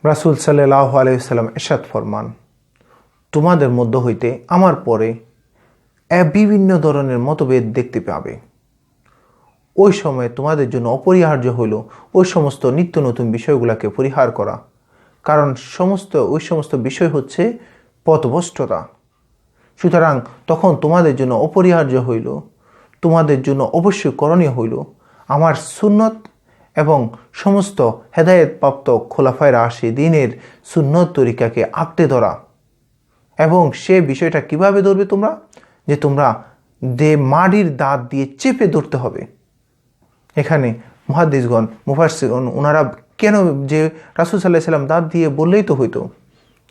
রাসূল সাল্লাল্লাহু আলাইহি ওয়াসাল্লাম ইরশাদ ফরমান, তোমাদের মধ্য হইতে আমার পরে বিভিন্ন ধরনের মতভেদ দেখতে পাবে। ওই সময় তোমাদের জন্য অপরিহার্য হইল ওই সমস্ত নিত্য নতুন বিষয়গুলোকে পরিহার করা, কারণ ওই সমস্ত বিষয় হচ্ছে পথভ্রষ্টতা। সুতরাং তখন তোমাদের জন্য অপরিহার্য হইল, তোমাদের জন্য অবশ্যই করণীয় হইল আমার সুন্নত এবং সমস্ত হেদায়েতপ্রাপ্ত খোলাফায়ে রাশিদিনের সুন্নত তরিকাকে আঁকড়ে ধরা। এবং সে বিষয়টা কিভাবে ধরবে তোমরা? যে তোমরা মাটির দাঁত দিয়ে চেপে ধরতে হবে। এখানে মুহাদ্দিসগণ, মুফাসসিরগণ ওনারা কেন যে রাসূল সাল্লাল্লাহু আলাইহি ওয়াসাল্লাম দাঁত দিয়ে বললেই তো হইতো,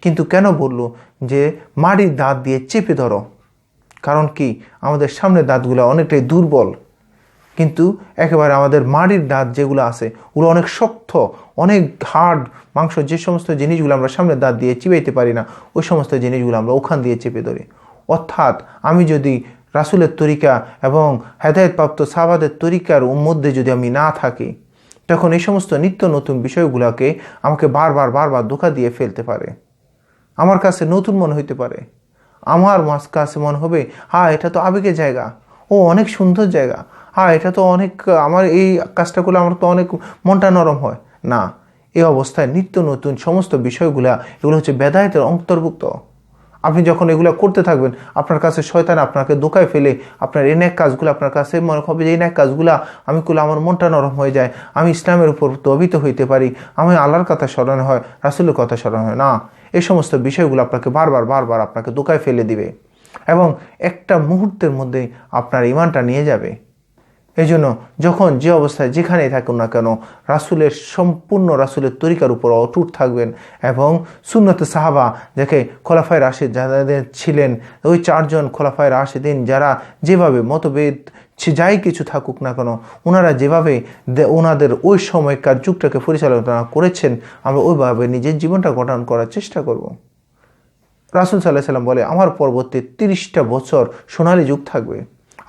কিন্তু কেন বললো যে মাটির দাঁত দিয়ে চেপে ধরো? কারণ কি, আমাদের সামনের দাঁতগুলো অনেকটাই দুর্বল, কিন্তু একেবারে আমাদের মাটির দাঁত যেগুলো আছে ওগুলো অনেক শক্ত, অনেক হার্ড মাংস। যে সমস্ত জিনিসগুলো আমরা সামনের দাঁত দিয়ে চিবাইতে পারি না, ওই সমস্ত জিনিসগুলো আমরা ওখান দিয়ে চেপে ধরি। অর্থাৎ আমি যদি রাসূলের তরিকা এবং হেদায়েতপ্রাপ্ত সাহাবাদের তরিকার মধ্যে যদি আমি না থাকি, তখন এই সমস্ত নিত্য নতুন বিষয়গুলোকে আমাকে বারবার ধোঁকা দিয়ে ফেলতে পারে। আমার কাছে নতুন মনে হইতে পারে, আমার কাছে মনে হবে হ্যাঁ এটা তো আবেগের জায়গা, ও অনেক সুন্দর জায়গা, হ্যাঁ এটা তো অনেক, আমার এই কাজটা করলে আমার তো অনেক মনটা নরম হয় না। এই অবস্থায় নিত্য নতুন সমস্ত বিষয়গুলা এগুলো হচ্ছে বেদায়েতের অন্তর্ভুক্ত। আপনি যখন এগুলো করতে থাকবেন, আপনার কাছে শয়তান আপনাকে ধোঁকায় ফেলে আপনার এই ন্যাক কাজগুলো আপনার কাছে মনে হবে যে এই ন্যাক কাজগুলো আমি করলে আমার মনটা নরম হয়ে যায়, আমি ইসলামের উপর প্রভাবিত হইতে পারি, আমি আল্লাহর কথা স্মরণ হয়, রাসূলের কথা স্মরণ হয় না। এই সমস্ত বিষয়গুলো আপনাকে বারবার আপনাকে ধোঁকায় ফেলে দিবে এবং একটা মুহূর্তের মধ্যে আপনার ঈমানটা নিয়ে যাবে। এই জন্য যখন যে অবস্থায় যেখানেই থাকুন না কেন, রাসূলের তরিকার উপর অটুট থাকবেন এবং সুন্নতে সাহাবা, যাকে খোলাফায়ে রাশিদ যাদের ছিলেন, ওই 4 জন খোলাফায়ে রাশিদিন যারা যেভাবে মতভেদ যাই কিছু থাকুক না কেন, ওনারা যেভাবে ওনাদের ওই সময়কার যুগটাকে পরিচালনা করেছেন, আমরা ওইভাবে নিজের জীবনটা গঠন করার চেষ্টা করব। রাসূল সাল্লাল্লাহু আলাইহি ওয়াসাল্লাম বলে আমার পরবর্তী 30টা বছর সোনালী যুগ থাকবে।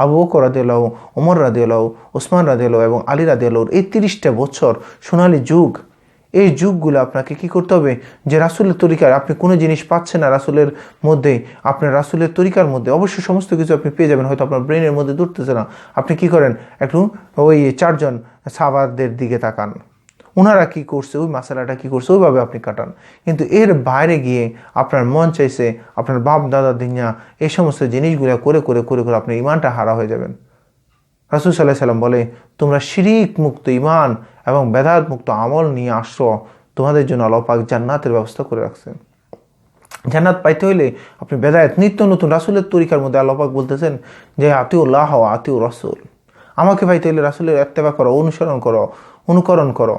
আবু বকর রাদিয়াল্লাহু, ওমর রাদিয়াল্লাহু, ওসমান রাদিয়াল্লাহু এবং আলী রাদিয়াল্লাহু, এই 30টা বছর সোনালী যুগ। এই যুগগুলো আপনাকে কি করতে হবে? যে রাসূলের তরিকার আপনি কোনো জিনিস পাচ্ছেন না রাসূলের মধ্যে, আপনার রাসূলের তরিকার মধ্যে অবশ্যই সমস্ত কিছু আপনি পেয়ে যাবেন, হয়তো আপনার ব্রেনের মধ্যে ধরতেছে না। আপনি কি করেন? একটু ওই 4 জন সাহাবাদের দিকে তাকান, ওনারা কি করছে, ওই মাসালাটা কি করছে, ওইভাবে আপনি কাটান। কিন্তু এর বাইরে গিয়ে আপনার মন চাইছে আপনার বাপ দাদা দিনা এই সমস্ত জিনিসগুলো করে আপনার ঈমানটা হারা হয়ে যাবেন। রাসূল সাল্লাল্লাহু আলাইহি ওয়াসাল্লাম বলে, তোমরা শিরিক মুক্ত ঈমান এবং বেদাত মুক্ত আমল নিয়ে আসছো, তোমাদের জন্য আল্লাহ পাক জান্নাতের ব্যবস্থা করে রাখছেন। জান্নাত পাইতে হইলে আপনি বেদায়েত নিত্য নতুন রাসূলের তরিকার মধ্যে আল্লাহ পাক বলতেছেন যে আতিউল্লাহ ওয়া আতিউর রাসূল, আমাকে পাইতে হইলে রাসূলের ইত্তেবা করো, অনুকরণ করো।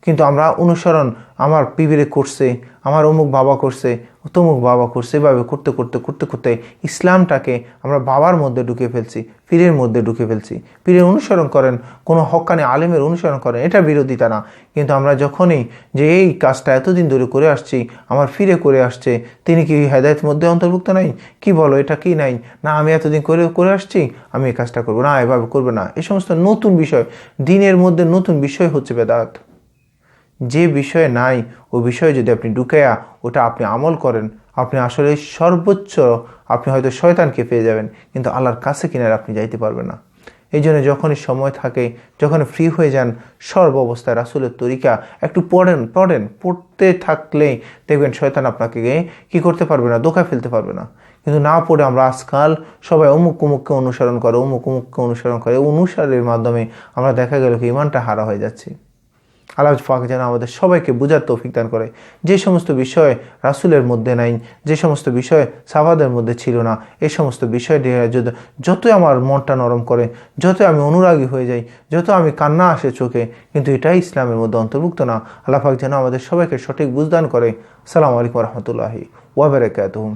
কিন্তু আমরা অনুসরণ আমার পীরে করছে, আমার অমুক বাবা করছে, তমুক বাবা করছে, এভাবে করতে ইসলামটাকে আমরা বাবার মধ্যে ঢুকে ফেলছি, পীরের মধ্যে ঢুকে ফেলছি। পীরের অনুসরণ করেন, কোনো হক্কানি আলেমের অনুসরণ করেন, এটা বিরোধিতা না। কিন্তু আমরা যখনই যে এই কাজটা এতদিন ধরে করে আসছি, আমার ফিরে করে আসছে, তিনি কি হেদায়েতের মধ্যে অন্তর্ভুক্ত নাই? কি বলো, এটা কি নাই? না আমি এতদিন করে আসছি, আমি এই কাজটা করবো না, এভাবে করবে না। এই সমস্ত নতুন বিষয়, দিনের মধ্যে নতুন বিষয় হচ্ছে বেদাত। যে বিষয়ে নাই ওই বিষয়ে যদি আপনি ঢুকাইয়া ওটা আপনি আমল করেন, আপনি আসলে সর্বোচ্চ আপনি হয়তো শয়তানকে পেয়ে যাবেন, কিন্তু আল্লাহর কাছে কিনারে আপনি যাইতে পারবেন না। এই জন্য যখনই সময় থাকে, যখন ফ্রি হয়ে যান, সর্ব অবস্থায় রাসূলের তরিকা একটু পড়তে থাকলেই দেখবেন শয়তান আপনাকে কি করতে পারবে না, ধোঁকা ফেলতে পারবে না। কিন্তু না পড়ে আমরা আজকাল সবাই অমুককে অনুসরণ করে, অনুসারের মাধ্যমে আমরা দেখা গেল কি ঈমানটা হারা হয়ে যাচ্ছে। আল্লাহ পাক যেন আমাদের সবাইকে বুঝার তৌফিক দান করে। যে সমস্ত বিষয় রাসূলের মধ্যে নাই, যে সমস্ত বিষয় সাহাবাদের মধ্যে ছিল না, এই সমস্ত বিষয় যতই আমার মনটা নরম করে, যত আমি অনুরাগী হয়ে যাই, যত আমি কান্না আসে চোখে, কিন্তু এটাই ইসলামের মধ্যে অন্তর্ভুক্ত না। আল্লাহ পাক যেন আমাদের সবাইকে সঠিক বুঝদান করে। আসসালামু আলাইকুম ওয়া রাহমাতুল্লাহি ওয়া বারাকাতুহু।